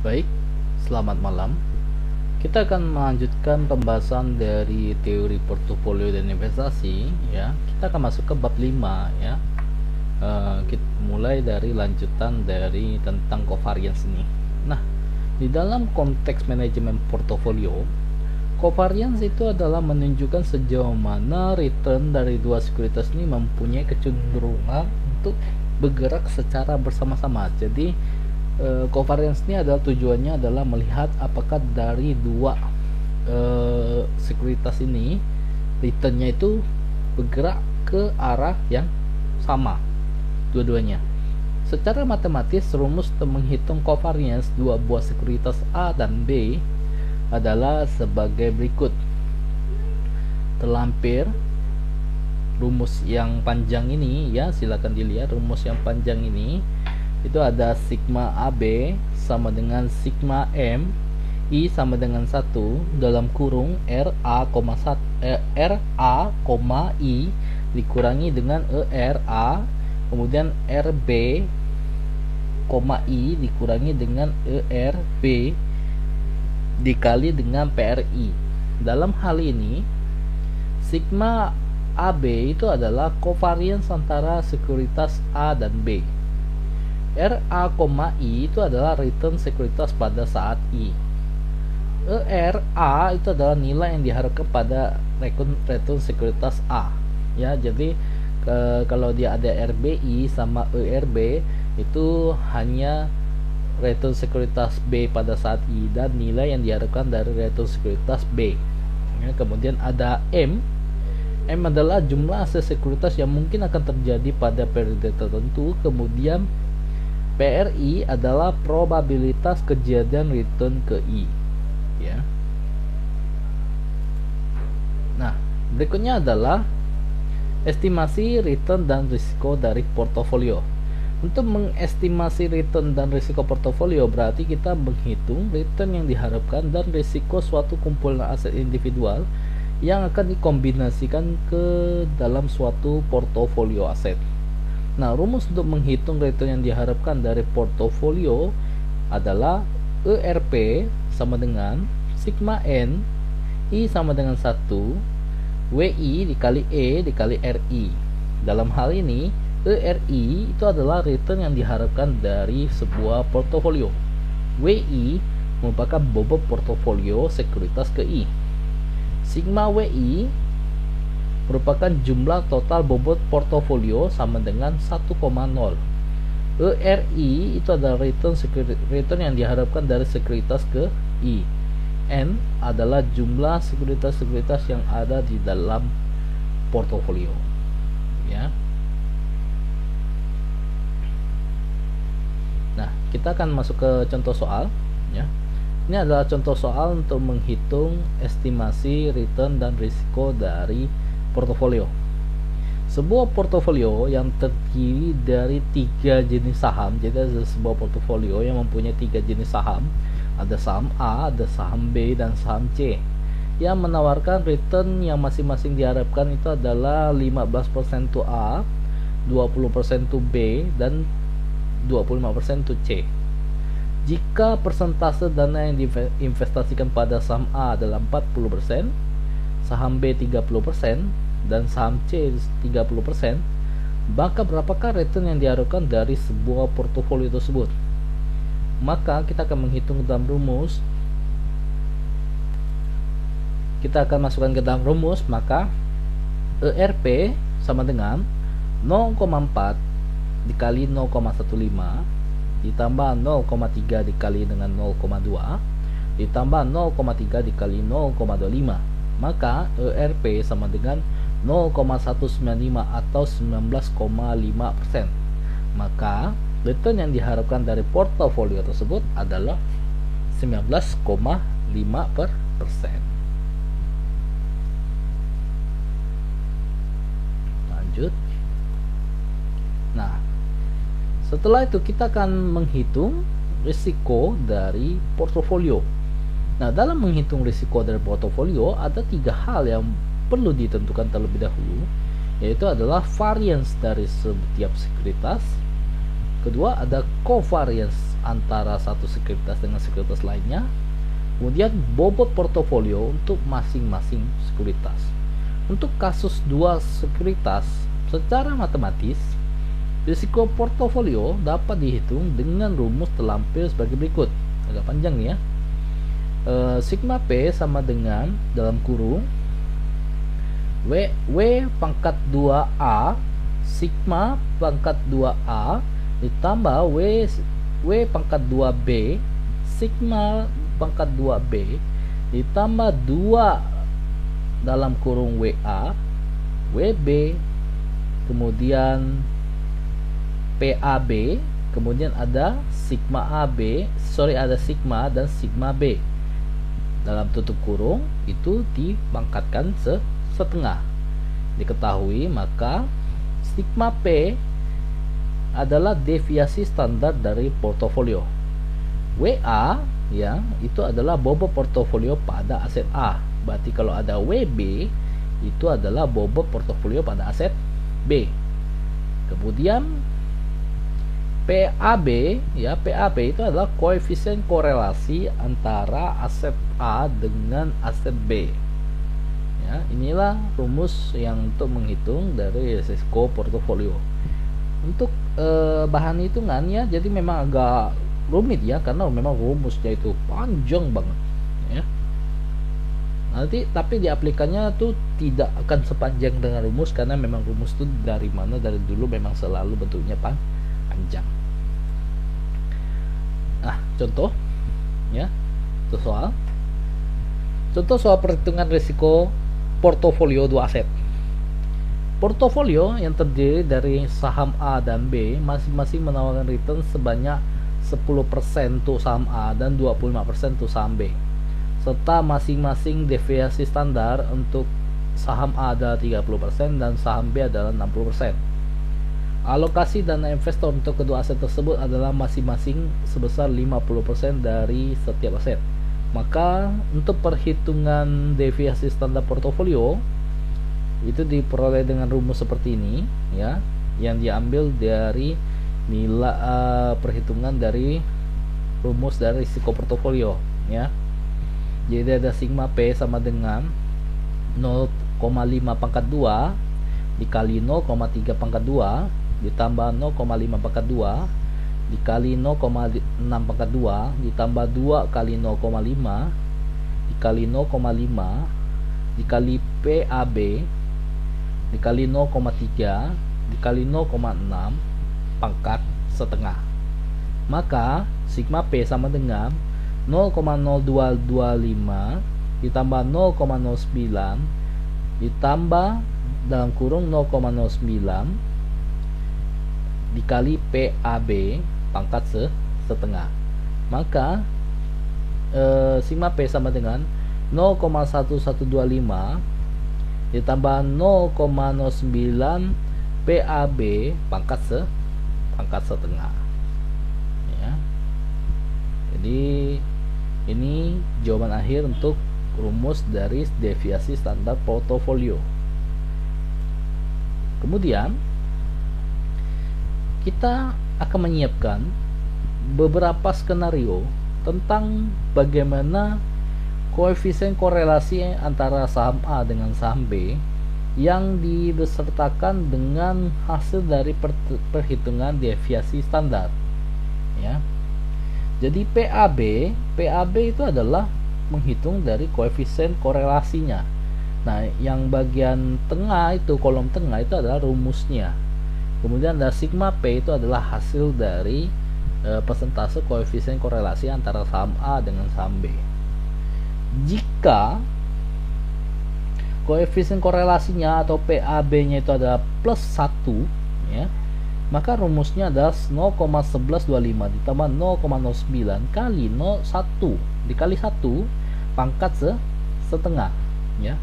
Baik, selamat malam. Kita akan melanjutkan pembahasan dari teori portofolio dan investasi ya. Kita akan masuk ke bab 5 ya. Kita mulai dari lanjutan dari tentang covariance ini. Nah, di dalam konteks manajemen portofolio, covariance itu adalah menunjukkan sejauh mana return dari dua sekuritas ini mempunyai kecenderungan untuk bergerak secara bersama-sama. Jadi covariance ini adalah tujuannya adalah melihat apakah dari dua sekuritas ini returnnya itu bergerak ke arah yang sama dua-duanya. Secara matematis, rumus untuk menghitung covariance dua buah sekuritas A dan B adalah sebagai berikut. Terlampir rumus yang panjang ini ya, silakan dilihat rumus yang panjang ini. Itu ada sigma AB sama dengan sigma M I sama dengan 1 dalam kurung RA, I dikurangi dengan ERA, kemudian RB, I dikurangi dengan ERB dikali dengan PRI. Dalam hal ini sigma AB itu adalah covariance antara sekuritas A dan B. RA, I itu adalah return sekuritas pada saat I. ERA itu adalah nilai yang diharapkan pada return sekuritas A. Ya, jadi kalau dia ada RBI sama ERB itu hanya return sekuritas B pada saat I dan nilai yang diharapkan dari return sekuritas B. Ya, kemudian ada M adalah jumlah aset sekuritas yang mungkin akan terjadi pada periode tertentu. Kemudian PRI adalah probabilitas kejadian return ke I ya. Nah, berikutnya adalah estimasi return dan risiko dari portofolio. Untuk mengestimasi return dan risiko portofolio berarti kita menghitung return yang diharapkan dan risiko suatu kumpulan aset individual yang akan dikombinasikan ke dalam suatu portofolio aset. Nah, rumus untuk menghitung return yang diharapkan dari portofolio adalah ERP sama dengan sigma N I sama dengan 1 WI dikali E dikali RI. Dalam hal ini ERI itu adalah return yang diharapkan dari sebuah portofolio. WI merupakan bobot portofolio sekuritas ke I. Sigma WI merupakan jumlah total bobot portofolio sama dengan 1,0. ERI itu adalah return yang diharapkan dari sekuritas ke I. N adalah jumlah sekuritas-sekuritas yang ada di dalam portofolio ya. Nah, kita akan masuk ke contoh soal ya. Ini adalah contoh soal untuk menghitung estimasi return dan risiko dari portofolio. Sebuah portofolio yang terdiri dari 3 jenis saham. Jadi ada sebuah portofolio yang mempunyai 3 jenis saham. Ada saham A, ada saham B, dan saham C, yang menawarkan return yang masing-masing diharapkan itu adalah 15% to A, 20% to B, dan 25% to C. Jika persentase dana yang diinvestasikan pada saham A adalah 40%, saham B 30%, dan saham C 30%, maka berapakah return yang diharapkan dari sebuah portofolio tersebut? Maka kita akan menghitung dalam rumus. Kita akan masukkan ke dalam rumus, maka ERP sama dengan 0,4 dikali 0,15 ditambah 0,3 dikali dengan 0,2 ditambah 0,3 dikali 0,25. Maka ERP sama dengan 0,195 atau 19,5%. Maka return yang diharapkan dari portofolio tersebut adalah 19,5%. Lanjut. Nah, setelah itu kita akan menghitung risiko dari portofolio. Nah, dalam menghitung risiko dari portofolio ada 3 hal yang perlu ditentukan terlebih dahulu, yaitu adalah variance dari setiap sekuritas, kedua ada covariance antara satu sekuritas dengan sekuritas lainnya, kemudian bobot portofolio untuk masing-masing sekuritas. Untuk kasus dua sekuritas, secara matematis risiko portofolio dapat dihitung dengan rumus terlampir sebagai berikut. Agak panjang nih ya. Sigma P sama dengan dalam kurung W pangkat 2A sigma pangkat 2A ditambah W pangkat 2B sigma pangkat 2B ditambah 2 dalam kurung WA WB kemudian PAB, kemudian ada sigma AB, ada sigma dan sigma B dalam tutup kurung, itu dipangkatkan setengah. Diketahui maka sigma P adalah deviasi standar dari portofolio. WA ya, itu adalah bobot portofolio pada aset A. Berarti kalau ada WB itu adalah bobot portofolio pada aset B. Kemudian PAB ya, PAB itu adalah koefisien korelasi antara aset A dengan aset B. Ya, inilah rumus yang untuk menghitung dari risiko portofolio. Untuk bahan hitungan ya, jadi memang agak rumit ya, karena memang rumusnya itu panjang banget ya. Nanti tapi di aplikasinya tuh tidak akan sepanjang dengan rumus, karena memang rumus itu dari dulu memang selalu bentuknya panjang. Nah, contoh ya, contoh soal perhitungan risiko portofolio dua aset. Portofolio yang terdiri dari saham A dan B masing-masing menawarkan return sebanyak 10% untuk saham A dan 25% untuk saham B, serta masing-masing deviasi standar untuk saham A adalah 30% dan saham B adalah 60%. Alokasi dana investor untuk kedua aset tersebut adalah masing-masing sebesar 50% dari setiap aset. Maka untuk perhitungan deviasi standar portofolio itu diperoleh dengan rumus seperti ini ya, yang diambil dari nilai perhitungan dari rumus dari risiko portofolio ya. Jadi ada sigma P sama dengan 0,5 pangkat 2 dikali 0,3 pangkat 2 ditambah 0,5 pangkat 2 dikali 0,6 pangkat 2 ditambah 2 kali 0,5 dikali 0,5 dikali PAB dikali 0,3 dikali 0,6 pangkat setengah. Maka sigma P sama dengan 0,0225 ditambah 0,09 ditambah dalam kurung 0,09 dikali PAB pangkat setengah. Maka sigma P sama dengan 0,1125 ditambah 0,09 PAB pangkat setengah ya. Jadi ini jawaban akhir untuk rumus dari deviasi standar portofolio. Kemudian kita akan menyiapkan beberapa skenario tentang bagaimana koefisien korelasi antara saham A dengan saham B yang dibesertakan dengan hasil dari perhitungan deviasi standar ya. Jadi PAB itu adalah menghitung dari koefisien korelasinya. Nah, yang bagian tengah itu, kolom tengah itu adalah rumusnya. Kemudian ada sigma P itu adalah hasil dari persentase koefisien korelasi antara saham A dengan saham B. Jika koefisien korelasinya atau PAB-nya itu adalah plus 1 ya, maka rumusnya adalah 0,1125 ditambah 0,09 kali 0,1 dikali 1 pangkat setengah ya.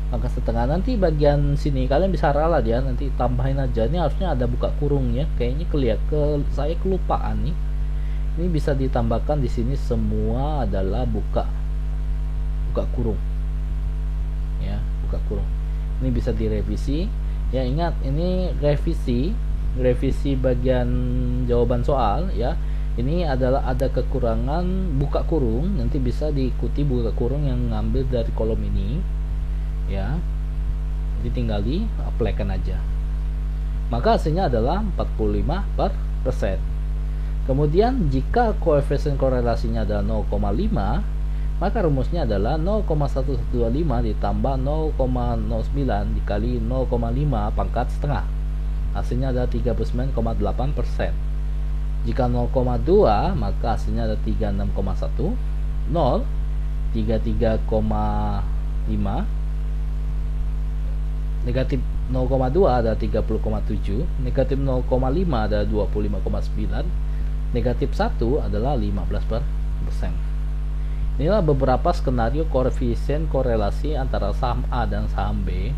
Pangkat setengah. Nanti bagian sini kalian bisa ralat ya, nanti tambahin aja. Ini harusnya ada buka kurungnya, kayaknya saya kelupaan nih. Ini bisa ditambahkan di sini, semua adalah buka kurung ya, buka kurung. Ini bisa direvisi ya. Ingat, ini revisi bagian jawaban soal ya. Ini adalah ada kekurangan buka kurung, nanti bisa diikuti buka kurung yang ngambil dari kolom ini ya. Jadi tinggal di apply kan aja. Maka hasilnya adalah 45%. Kemudian jika koefisien korelasinya adalah 0,5, maka rumusnya adalah 0,1125 ditambah 0,09 dikali 0,5 pangkat setengah. Hasilnya adalah 39,8%. Jika 0,2 maka hasilnya ada 36,1, 0 33,5, negatif 0,2 ada 30,7, negatif 0,5 ada 25,9, negatif 1 adalah 15%. Inilah beberapa skenario koefisien korelasi antara saham A dan saham B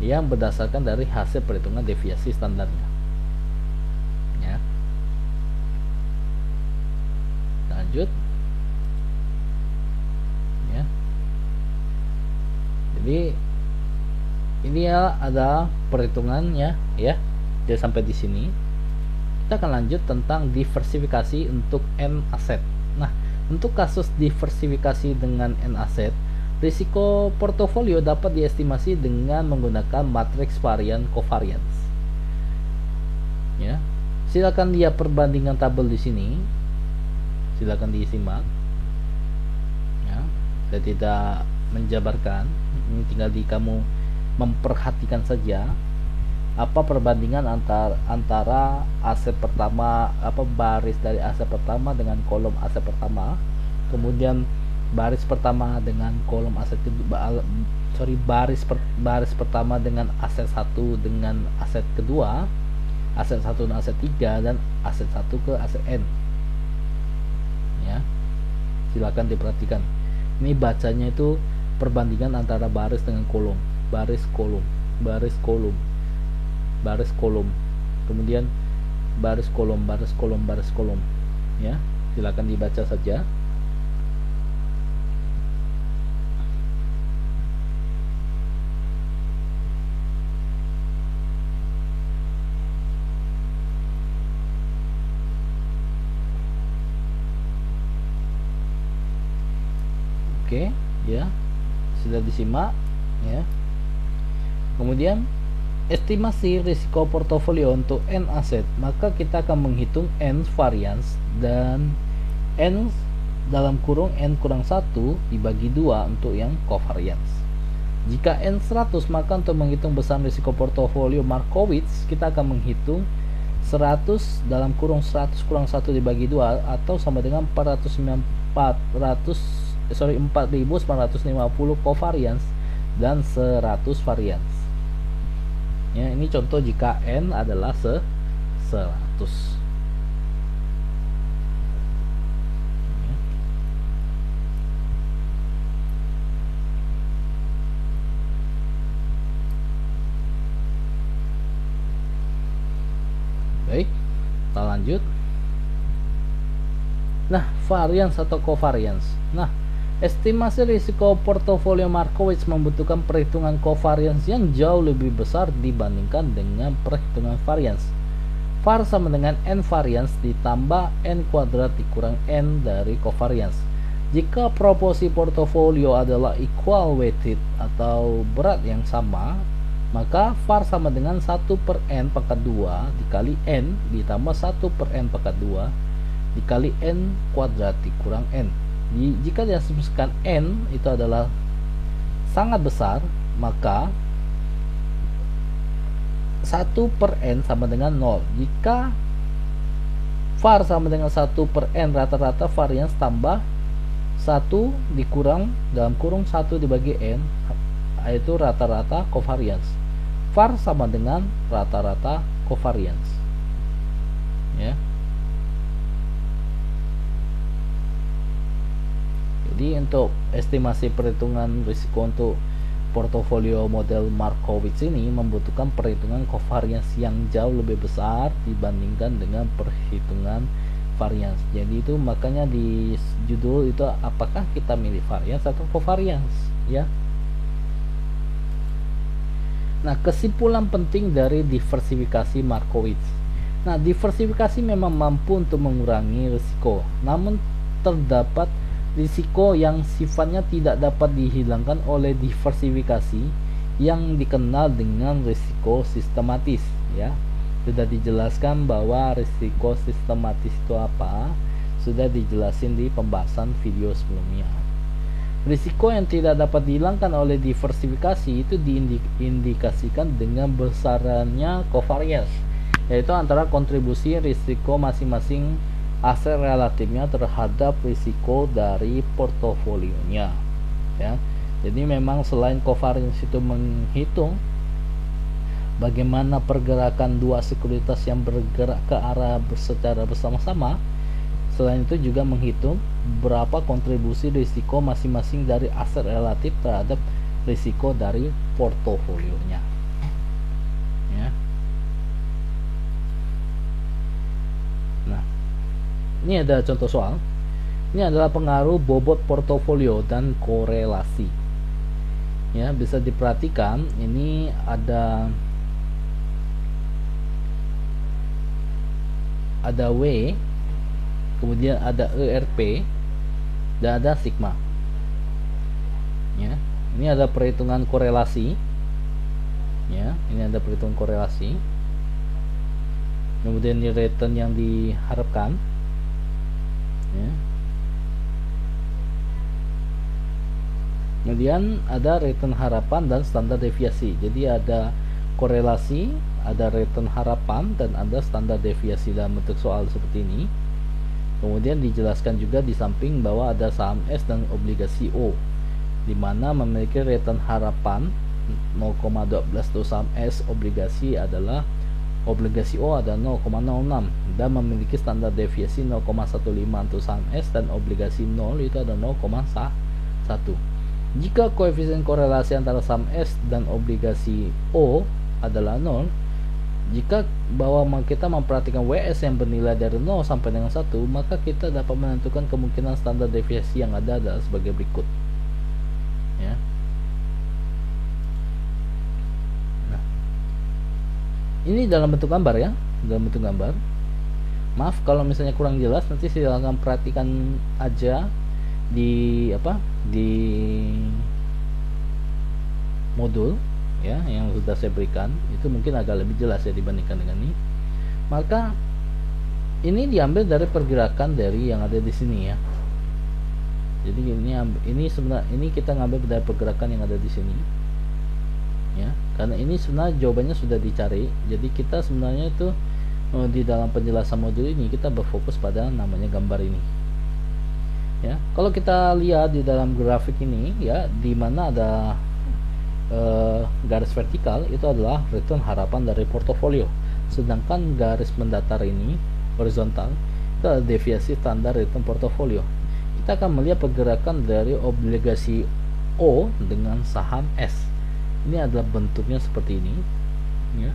yang berdasarkan dari hasil perhitungan deviasi standarnya ya. Lanjut ya. Jadi ini ya ada perhitungannya ya. Jadi sampai di sini kita akan lanjut tentang diversifikasi untuk N aset. Nah, untuk kasus diversifikasi dengan N aset, risiko portofolio dapat diestimasi dengan menggunakan matriks varian covariance. Ya, silakan lihat perbandingan tabel di sini. Silakan disimak. Ya, saya tidak menjabarkan. Ini tinggal di kamu memperhatikan saja apa perbandingan antara aset pertama, apa baris dari aset pertama dengan kolom aset pertama, kemudian baris pertama dengan kolom aset kedua, baris pertama dengan aset 1 dengan aset kedua, aset 1 dan aset 3, dan aset 1 ke aset N ya. Silakan diperhatikan, ini bacanya itu perbandingan antara baris dengan kolom, baris kolom, baris kolom, baris kolom, kemudian baris kolom, baris kolom, baris kolom ya. Silakan dibaca saja. Oke ya, sudah disimak ya. Kemudian estimasi risiko portofolio untuk N aset, maka kita akan menghitung N variance dan N dalam kurung N kurang 1 dibagi 2 untuk yang covariance. Jika N 100, maka untuk menghitung besaran risiko portofolio Markowitz kita akan menghitung 100 dalam kurung 100 kurang 1 dibagi 2 atau sama dengan 4950 covariance dan 100 variance ya. Ini contoh jika N adalah 100 ya. Baik, kita lanjut. Nah, variance atau covariance. Nah, estimasi risiko portofolio Markowitz membutuhkan perhitungan covariance yang jauh lebih besar dibandingkan dengan perhitungan variance. Var sama dengan N variance ditambah N kuadrat dikurang N dari covariance. Jika proporsi portofolio adalah equal weighted atau berat yang sama, maka var sama dengan 1 per N pangkat 2 dikali N ditambah 1 per N pangkat 2 dikali N kuadrat dikurang N. Jika diasumsikan N itu adalah sangat besar, maka 1 per N sama dengan 0. Jika var sama dengan 1 per N, rata-rata variance tambah 1 dikurang dalam kurung 1 dibagi N, yaitu rata-rata covariance. var sama dengan rata-rata covariance ya. Jadi untuk estimasi perhitungan risiko untuk portofolio model Markowitz ini membutuhkan perhitungan covariance yang jauh lebih besar dibandingkan dengan perhitungan variance. Jadi itu makanya di judul itu apakah kita milih variance atau covariance ya. Nah, kesimpulan penting dari diversifikasi Markowitz. Nah, diversifikasi memang mampu untuk mengurangi risiko, namun terdapat risiko yang sifatnya tidak dapat dihilangkan oleh diversifikasi yang dikenal dengan risiko sistematis, ya. Sudah dijelaskan bahwa risiko sistematis itu apa, sudah dijelasin di pembahasan video sebelumnya. Risiko yang tidak dapat dihilangkan oleh diversifikasi itu diindikasikan dengan besarannya covariance, yaitu antara kontribusi risiko masing-masing aset relatifnya terhadap risiko dari portofolionya, ya. Jadi memang selain covariance itu menghitung bagaimana pergerakan dua sekuritas yang bergerak ke arah secara bersama-sama, selain itu juga menghitung berapa kontribusi risiko masing-masing dari aset relatif terhadap risiko dari portofolionya, ya. Nah, ini ada contoh soal. Ini adalah pengaruh bobot portofolio dan korelasi, ya. Bisa diperhatikan ini ada W, kemudian ada ERP, dan ada sigma, ya. Ini ada perhitungan korelasi, ya. Ini ada perhitungan korelasi, kemudian ini return yang diharapkan, ya. Kemudian ada return harapan dan standar deviasi. Jadi ada korelasi, ada return harapan, dan ada standar deviasi dalam bentuk soal seperti ini. Kemudian dijelaskan juga di samping bahwa ada saham S dan obligasi O, di mana memiliki return harapan 0,12 untuk saham S, obligasi O ada 0,06 dan memiliki standar deviasi 0,15 untuk saham S, dan obligasi 0 itu ada 0,1. Jika koefisien korelasi antara saham S dan obligasi O adalah 0, jika bahwa kita memperhatikan WS yang bernilai dari 0 sampai dengan 1, maka kita dapat menentukan kemungkinan standar deviasi yang ada adalah sebagai berikut, ya. Nah, ini dalam bentuk gambar, ya, dalam bentuk gambar. Maaf kalau misalnya kurang jelas, nanti silakan perhatikan aja di modul, ya, yang sudah saya berikan. Itu mungkin agak lebih jelas ya dibandingkan dengan ini. Maka ini diambil dari pergerakan dari yang ada di sini, ya. Jadi ini sebenarnya kita ngambil dari pergerakan yang ada di sini, ya. Karena ini sebenarnya jawabannya sudah dicari. Jadi kita sebenarnya itu di dalam penjelasan modul ini kita berfokus pada namanya gambar ini, ya. Kalau kita lihat di dalam grafik ini, ya, di mana ada garis vertikal itu adalah return harapan dari portofolio, sedangkan garis mendatar ini horizontal itu adalah deviasi standar return portofolio. Kita akan melihat pergerakan dari obligasi O dengan saham S. Ini adalah bentuknya seperti ini, ya.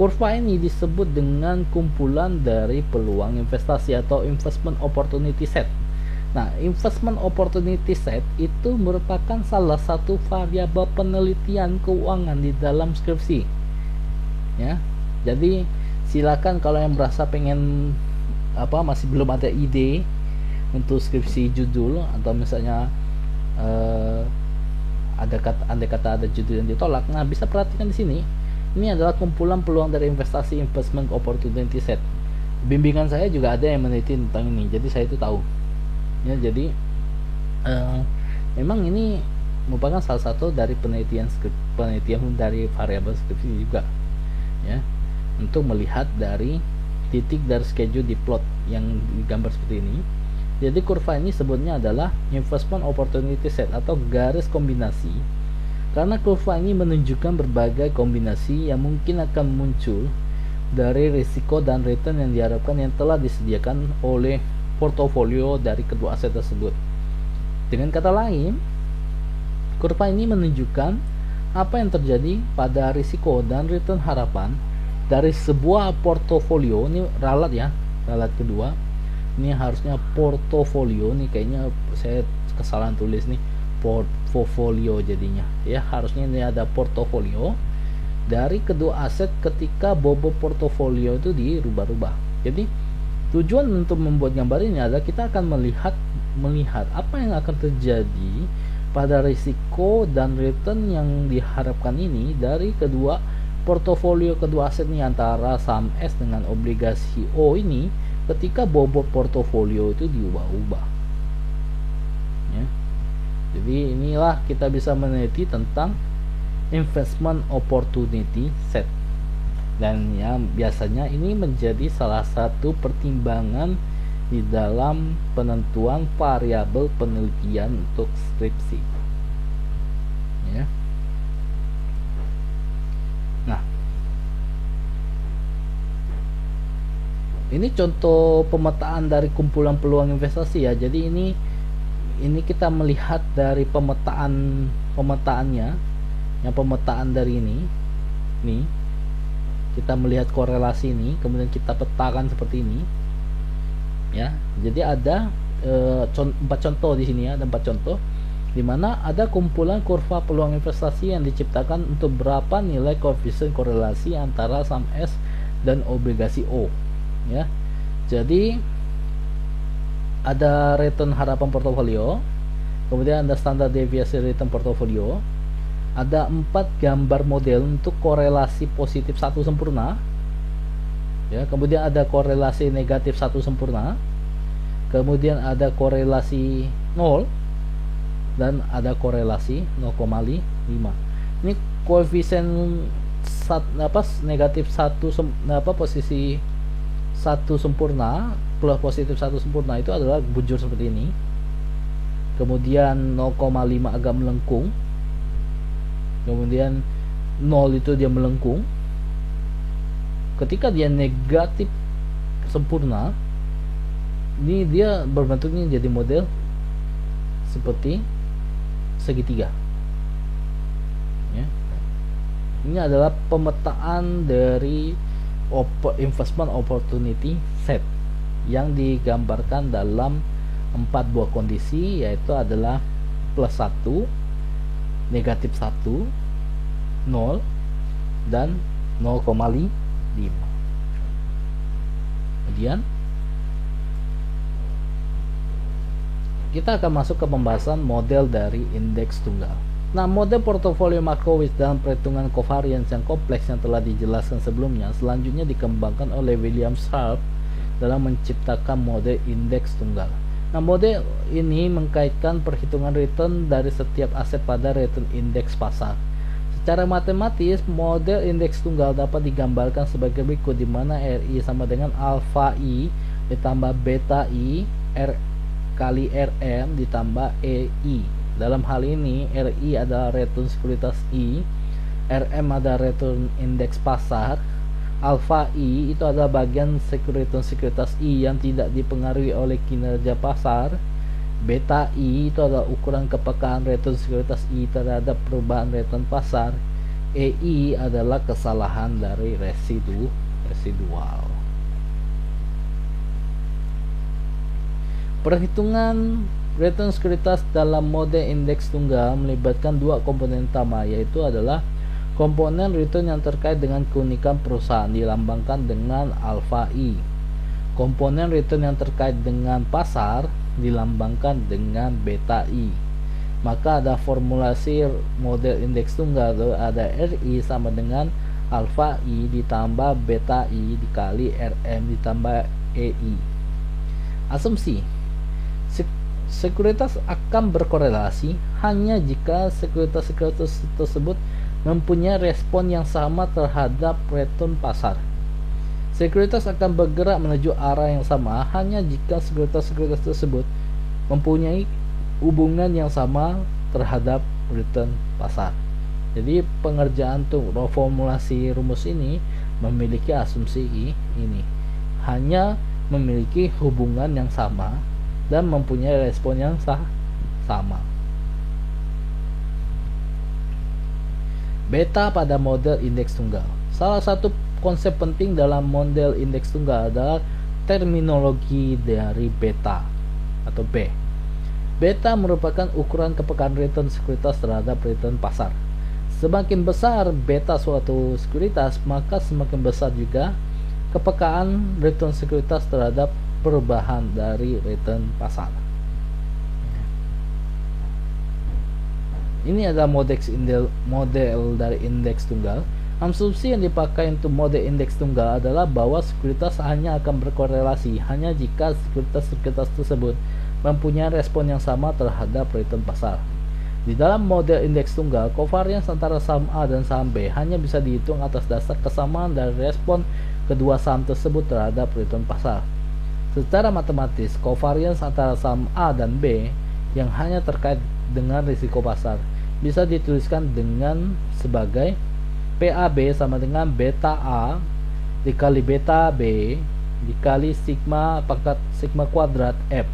Kurva ini disebut dengan kumpulan dari peluang investasi atau investment opportunity set. Nah, investment opportunity set itu merupakan salah satu variabel penelitian keuangan di dalam skripsi, ya. Jadi silakan kalau yang merasa pengen masih belum ada ide untuk skripsi judul, atau misalnya andai kata ada judul yang ditolak, nah bisa perhatikan di sini. Ini adalah kumpulan peluang dari investasi investment opportunity set. Bimbingan saya juga ada yang meneliti tentang ini, jadi saya itu tahu, ya. Jadi memang ini merupakan salah satu dari penelitian dari variabel skripsi juga, ya, untuk melihat dari titik dari schedule di plot yang digambar seperti ini. Jadi kurva ini sebutnya adalah investment opportunity set atau garis kombinasi, karena kurva ini menunjukkan berbagai kombinasi yang mungkin akan muncul dari risiko dan return yang diharapkan yang telah disediakan oleh portofolio dari kedua aset tersebut. Dengan kata lain, kurva ini menunjukkan apa yang terjadi pada risiko dan return harapan dari sebuah portofolio. Ini ralat, ya, ralat kedua. Ini harusnya portofolio, nih kayaknya saya kesalahan tulis nih, portfolio jadinya, ya. Harusnya ini ada portofolio, dari kedua aset ketika bobot portofolio itu dirubah-rubah. Jadi tujuan untuk membuat gambar ini adalah kita akan melihat apa yang akan terjadi pada risiko dan return yang diharapkan ini dari kedua portofolio kedua aset ini, antara saham S dengan obligasi O ini ketika bobot portofolio itu diubah-ubah ya. Jadi inilah kita bisa meneliti tentang investment opportunity set, dan yang biasanya ini menjadi salah satu pertimbangan di dalam penentuan variabel penelitian untuk skripsi ya. Nah, ini contoh pemetaan dari kumpulan peluang investasi ya. Jadi ini kita melihat dari pemetaannya, yang pemetaan dari ini kita melihat korelasi ini, kemudian kita petakan seperti ini ya. Jadi ada 4 contoh di sini ya, ada 4 contoh di mana ada kumpulan kurva peluang investasi yang diciptakan untuk berapa nilai koefisien korelasi antara saham S dan obligasi O ya. Jadi ada return harapan portofolio, kemudian ada standar deviasi return portofolio, ada 4 gambar model untuk korelasi positif 1 sempurna ya, kemudian ada korelasi negatif 1 sempurna, kemudian ada korelasi 0, dan ada korelasi 0,5. Ini koefisien negatif 1 posisi 1 sempurna plus positif 1 sempurna itu adalah bujur seperti ini, kemudian 0,5 agak melengkung, kemudian 0 itu dia melengkung. Ketika dia negatif sempurna, ini dia berbentuknya jadi model seperti segitiga ya. Ini adalah pemetaan dari investment opportunity set yang digambarkan dalam 4 buah kondisi, yaitu adalah plus 1, negatif 1, 0, dan 0,5. Kemudian kita akan masuk ke pembahasan model dari indeks tunggal. Nah, model portofolio Markowitz dalam perhitungan covariance yang kompleks yang telah dijelaskan sebelumnya selanjutnya dikembangkan oleh William Sharpe dalam menciptakan model indeks tunggal. Nah, model ini mengkaitkan perhitungan return dari setiap aset pada return indeks pasar. Secara matematis, model indeks tunggal dapat digambarkan sebagai berikut, di mana RI sama dengan alfa I ditambah beta I kali RM ditambah EI. Dalam hal ini RI adalah return sekuritas I, RM adalah return indeks pasar, alfa I itu adalah bagian sekuritas I yang tidak dipengaruhi oleh kinerja pasar, beta I itu adalah ukuran kepekaan return sekuritas I terhadap perubahan return pasar, EI adalah kesalahan dari residual. Perhitungan return sekuritas dalam model indeks tunggal melibatkan 2 komponen utama, yaitu adalah komponen return yang terkait dengan keunikan perusahaan dilambangkan dengan alfa I. Komponen return yang terkait dengan pasar dilambangkan dengan beta I. Maka ada formulasi model indeks tunggal, ada RI sama dengan alfa I ditambah beta I dikali RM ditambah EI. Asumsi sekuritas akan berkorelasi hanya jika sekuritas tersebut mempunyai respon yang sama terhadap return pasar. Sekuritas akan bergerak menuju arah yang sama hanya jika sekuritas tersebut mempunyai hubungan yang sama terhadap return pasar. Jadi pengerjaan untuk formulasi rumus ini memiliki asumsi ini, hanya memiliki hubungan yang sama dan mempunyai respon yang sama. Beta pada model indeks tunggal. Salah satu konsep penting dalam model indeks tunggal adalah terminologi dari beta atau B. Beta merupakan ukuran kepekaan return sekuritas terhadap return pasar. Semakin besar beta suatu sekuritas, maka semakin besar juga kepekaan return sekuritas terhadap perubahan dari return pasar. Ini adalah model dari indeks tunggal. Asumsi yang dipakai untuk model indeks tunggal adalah bahwa sekuritas hanya akan berkorelasi hanya jika sekuritas tersebut mempunyai respon yang sama terhadap return pasar. Di dalam model indeks tunggal, covariance antara saham A dan saham B hanya bisa dihitung atas dasar kesamaan dari respon kedua saham tersebut terhadap return pasar. Secara matematis, covariance antara saham A dan B yang hanya terkait dengan risiko pasar bisa dituliskan dengan sebagai PAB sama dengan beta A dikali beta B dikali sigma pangkat sigma kuadrat F.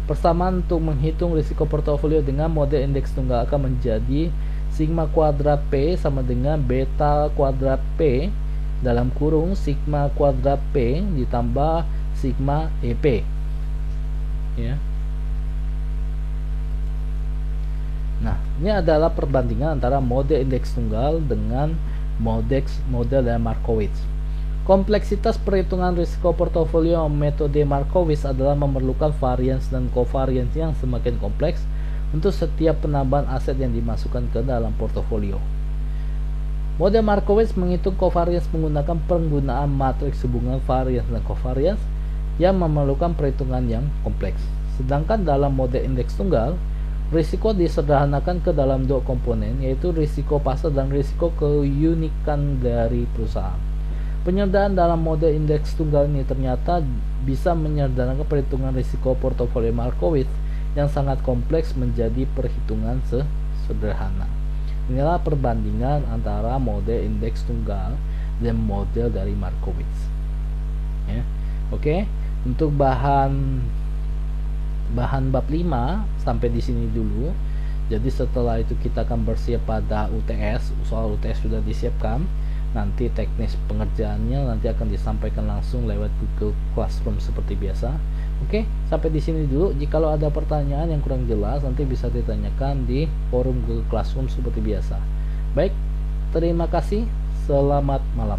Persamaan untuk menghitung risiko portofolio dengan model indeks tunggal akan menjadi sigma kuadrat P sama dengan beta kuadrat P dalam kurung sigma kuadrat P ditambah sigma EP. Ya. Nah, ini adalah perbandingan antara model indeks tunggal dengan model dari Markowitz. Kompleksitas perhitungan risiko portofolio metode Markowitz adalah memerlukan variance dan covariance yang semakin kompleks untuk setiap penambahan aset yang dimasukkan ke dalam portofolio. Model Markowitz menghitung covariance menggunakan penggunaan matriks hubungan variance dan covariance yang memerlukan perhitungan yang kompleks. Sedangkan dalam model indeks tunggal, risiko disederhanakan ke dalam dua komponen, yaitu risiko pasar dan risiko keunikan dari perusahaan. Penyertaan dalam model indeks tunggal ini ternyata bisa menyederhanakan perhitungan risiko portofolio Markowitz yang sangat kompleks menjadi perhitungan sederhana. Inilah perbandingan antara model indeks tunggal dan model dari Markowitz. Ya. Oke, untuk bahan bab 5 sampai di sini dulu. Jadi setelah itu kita akan bersiap pada UTS. Soal UTS sudah disiapkan. Nanti teknis pengerjaannya nanti akan disampaikan langsung lewat Google Classroom seperti biasa. Oke, sampai di sini dulu. Jikalau ada pertanyaan yang kurang jelas nanti bisa ditanyakan di forum Google Classroom seperti biasa. Baik, terima kasih. Selamat malam.